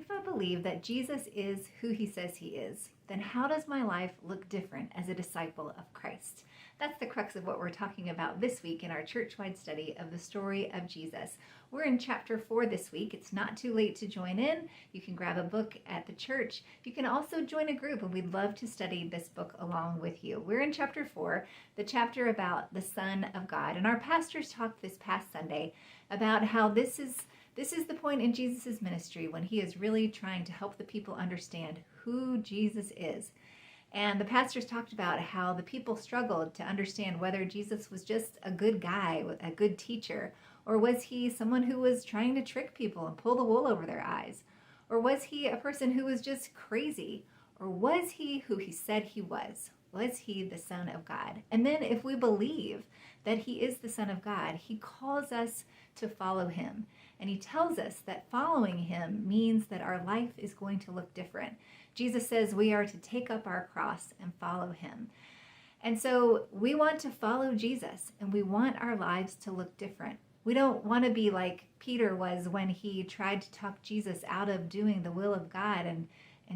If I believe that Jesus is who he says he is, then how does my life look different as a disciple of Christ? That's the crux of what we're talking about this week in our church-wide study of the story of Jesus. We're in chapter 4 this week. It's not too late to join in. You can grab a book at the church. You can also join a group, and we'd love to study this book along with you. We're in chapter 4, the chapter about the Son of God. And our pastors talked this past Sunday about how this is the point in Jesus' ministry when he is really trying to help the people understand who Jesus is. And the pastors talked about how the people struggled to understand whether Jesus was just a good guy, a good teacher, or was he someone who was trying to trick people and pull the wool over their eyes? Or was he a person who was just crazy? Or was he who he said he was? Was he the Son of God? And then if we believe that he is the Son of God, he calls us to follow him. And he tells us that following him means that our life is going to look different. Jesus says we are to take up our cross and follow him. And so we want to follow Jesus, and we want our lives to look different. We don't want to be like Peter was when he tried to talk Jesus out of doing the will of God, and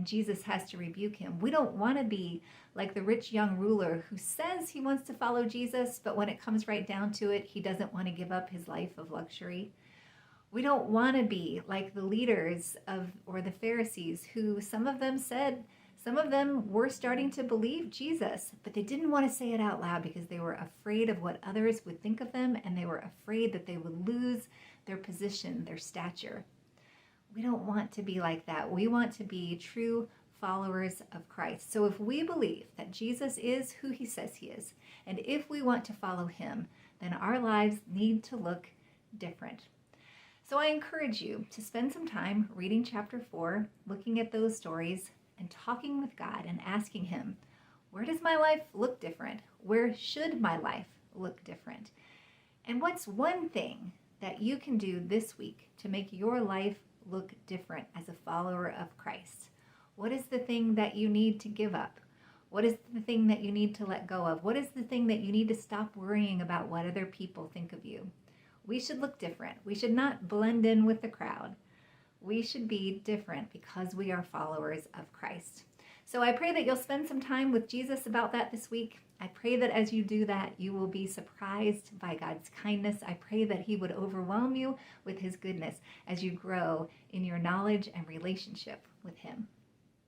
Jesus has to rebuke him. We don't want to be like the rich young ruler who says he wants to follow Jesus, but when it comes right down to it, he doesn't want to give up his life of luxury. We don't want to be like the leaders or the Pharisees who some of them were starting to believe Jesus, but they didn't want to say it out loud because they were afraid of what others would think of them, and they were afraid that they would lose their position, their stature. We don't want to be like that. We want to be true followers of Christ. So if we believe that Jesus is who he says he is, and if we want to follow him, then our lives need to look different. So I encourage you to spend some time reading chapter 4, looking at those stories, and talking with God and asking him, where does my life look different? Where should my life look different? And what's one thing that you can do this week to make your life look different as a follower of Christ? What is the thing that you need to give up? What is the thing that you need to let go of? What is the thing that you need to stop worrying about what other people think of you? We should look different. We should not blend in with the crowd. We should be different because we are followers of Christ. So I pray that you'll spend some time with Jesus about that this week. I pray that as you do that, you will be surprised by God's kindness. I pray that he would overwhelm you with his goodness as you grow in your knowledge and relationship with him.